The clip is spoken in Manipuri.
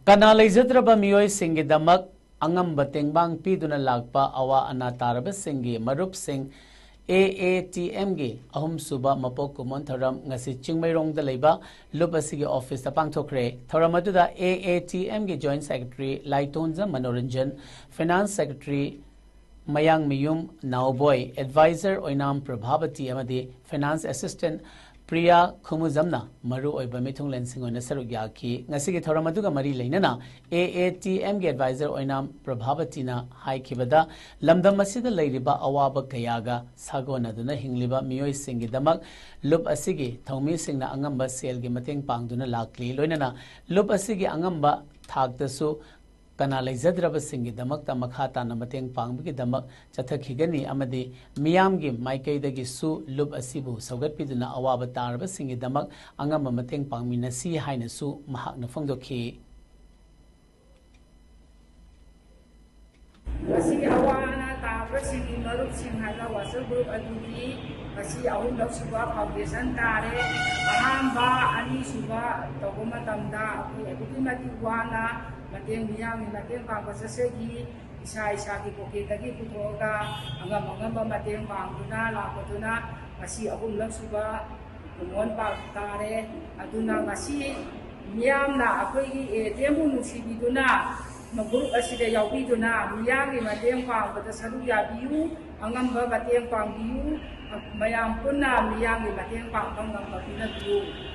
Kana Laizatraba Mioy Singi Damak Angam Batingbang Piduna Lagpa Awa Anataraba Singi Marup Sing AATM Gi Ahum Suba Mapoko Montaram Ngasi Chingmayrong the Leba Lupasigi Office the Pangtokre Thoramatuda AATM Gi Joint Secretary Laitonza Manoranjan Finance Secretary Mayang Miyum Nauboy Advisor Oinam Prabhavati Amadi Finance Assistant Priya Kumuzamna Maru Oiba Mitung Lensing on Sarugyaki Nasiki Thoramatuga Mari Lainana AATM Advisor Oinam Prabhavatina Hai Kibada Lamda Masida Ladiba Awaba Kayaga Sagona Duna Hingliba Mioy Singi Damak Lup Asigi Tomi Singna Angamba Selgi Mating Pangduna Lakli Loinana Lup Asigi Angamba Tagdasu Kana Laizadraba Singi Damak Tamakata Namating Pangbiki Damak Chathakigani Amadi Miyamgi Maike Dagi Su Lub Asibu Saugat Piduna Awaba Taraba Singi Damak Angama Mating Pangmina Si Haina Su Mahak Nafongdoki Masih awana Taraba Singi Marup Singhada Wasal Group Adudi Masih Awun Lok Suba Foundation Tare Ahamba Ani Suba Togoma Tamda Abuti Mati Wana Mateng Miyang Mateng Pangkasasegi Isa-isa Kipokitagi Putroga Angam-angamba Mateng Pangduna Lapatuna Masih Awun Lok Suba Kumon Pagtare Aduna Masih Miyam Na Akoy Temu Nusibiduna Maguruk Asida Yawiduna Miyang Mateng Pangkatasaru Yabiu Angamba Mateng Pangbiu Mayang Puna Miyang Mateng Pangkang Pinabiu